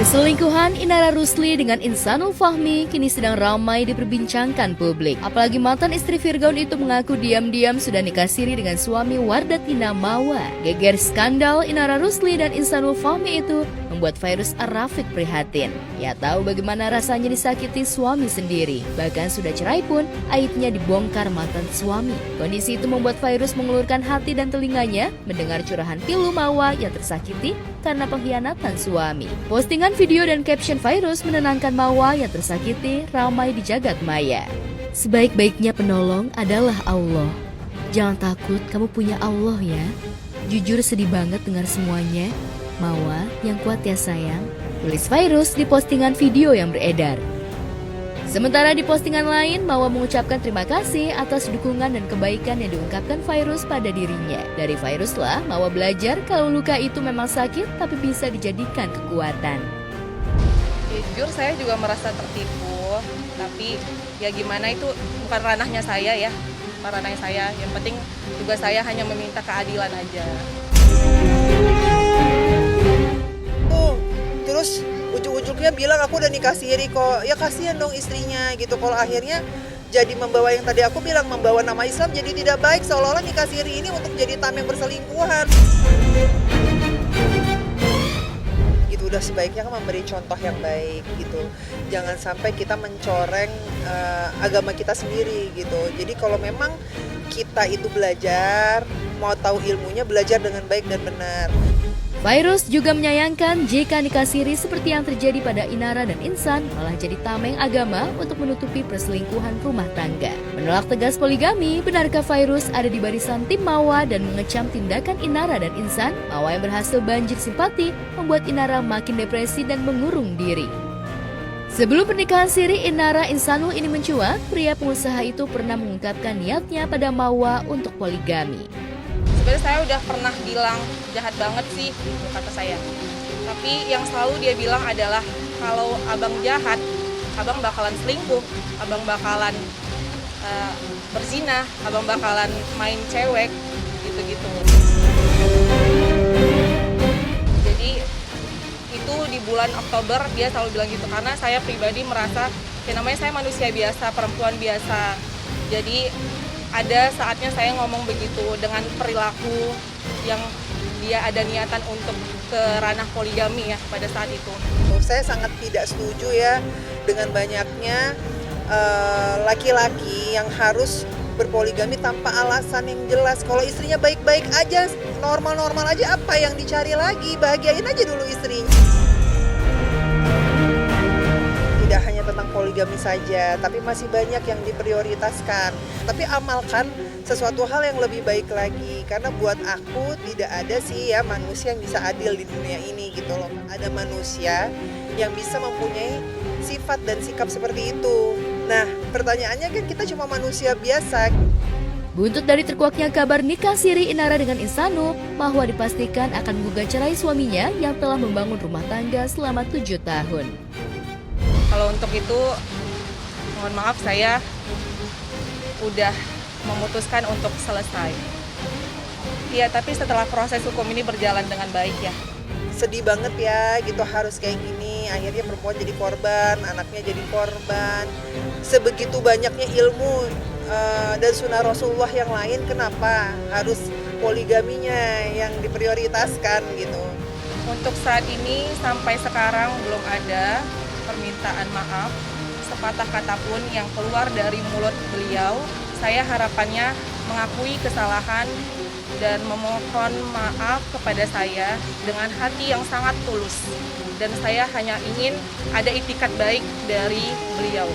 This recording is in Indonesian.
Perselingkuhan Inara Rusli dengan Insanul Fahmi kini sedang ramai diperbincangkan publik. Apalagi mantan istri Virgaun itu mengaku diam-diam sudah nikah siri dengan suami Wardatina Mawa. Geger skandal Inara Rusli dan Insanul Fahmi itu membuat Fairuz Ar-Rafiq prihatin. Ia tahu bagaimana rasanya disakiti suami sendiri. Bahkan sudah cerai pun, aibnya dibongkar mantan suami. Kondisi itu membuat Fairuz mengulurkan hati dan telinganya mendengar curahan pilu Mawa yang tersakiti karena pengkhianatan suami. Postingan video dan caption Fairuz menenangkan Mawa yang tersakiti ramai di jagat maya. Sebaik-baiknya penolong adalah Allah. Jangan takut, kamu punya Allah ya. Jujur sedih banget dengar semuanya. Mawa, yang kuat ya sayang, tulis Fairuz di postingan video yang beredar. Sementara di postingan lain, Mawa mengucapkan terima kasih atas dukungan dan kebaikan yang diungkapkan Fairuz pada dirinya. Dari Fairuz lah, Mawa belajar kalau luka itu memang sakit tapi bisa dijadikan kekuatan. Jujur saya juga merasa tertipu, tapi ya gimana itu bukan ranahnya saya ya, bukan ranahnya saya. Yang penting juga saya hanya meminta keadilan aja. Terus ujuk-ujuknya bilang aku udah nikah siri kok. Ya kasihan dong istrinya gitu. Kalau akhirnya jadi membawa yang tadi aku bilang, membawa nama Islam jadi tidak baik. Seolah-olah nikah siri ini untuk jadi tameng perselingkuhan. Gitu, udah sebaiknya kan memberi contoh yang baik gitu. Jangan sampai kita mencoreng agama kita sendiri gitu. Jadi kalau memang kita itu belajar, mau tahu ilmunya, belajar dengan baik dan benar. Fairuz juga menyayangkan jika nikah siri seperti yang terjadi pada Inara dan Insan malah jadi tameng agama untuk menutupi perselingkuhan rumah tangga. Menolak tegas poligami, benarkah Fairuz ada di barisan tim Mawa dan mengecam tindakan Inara dan Insan? Mawa yang berhasil banjir simpati membuat Inara makin depresi dan mengurung diri. Sebelum pernikahan siri Inara Insanul ini mencuat, pria pengusaha itu pernah mengungkapkan niatnya pada Mawa untuk poligami. Sebenarnya saya udah pernah bilang jahat banget sih, kata saya. Tapi yang selalu dia bilang adalah kalau abang jahat, abang bakalan selingkuh, abang bakalan berzina, abang bakalan main cewek, gitu-gitu. Jadi itu di bulan Oktober dia selalu bilang gitu, karena saya pribadi merasa ya namanya saya manusia biasa, perempuan biasa. Jadi ada saatnya saya ngomong begitu dengan perilaku yang dia ada niatan untuk ke ranah poligami ya pada saat itu. Saya sangat tidak setuju ya dengan banyaknya laki-laki yang harus berpoligami tanpa alasan yang jelas. Kalau istrinya baik-baik aja, normal-normal aja, apa yang dicari lagi? Bahagiain aja dulu istrinya. Tidak hanya tentang poligami saja, tapi masih banyak yang diprioritaskan. Tapi amalkan sesuatu hal yang lebih baik lagi. Karena buat aku tidak ada sih ya manusia yang bisa adil di dunia ini gitu loh. Ada manusia yang bisa mempunyai sifat dan sikap seperti itu. Nah, pertanyaannya kan kita cuma manusia biasa. Buntut dari terkuaknya kabar nikah siri Inara dengan Insanul, Mahwa dipastikan akan menggugat cerai suaminya yang telah membangun rumah tangga selama 7 tahun. Kalau untuk itu, mohon maaf saya udah memutuskan untuk selesai. Iya, tapi setelah proses hukum ini berjalan dengan baik ya. Sedih banget ya gitu harus kayak gini. Akhirnya perempuan jadi korban, anaknya jadi korban. Sebegitu banyaknya ilmu dan sunnah Rasulullah yang lain, kenapa harus poligaminya yang diprioritaskan gitu. Untuk saat ini sampai sekarang belum ada permintaan maaf sepatah kata pun yang keluar dari mulut beliau. Saya harapannya mengakui kesalahan dan memohon maaf kepada saya dengan hati yang sangat tulus. Dan saya hanya ingin ada itikat baik dari beliau.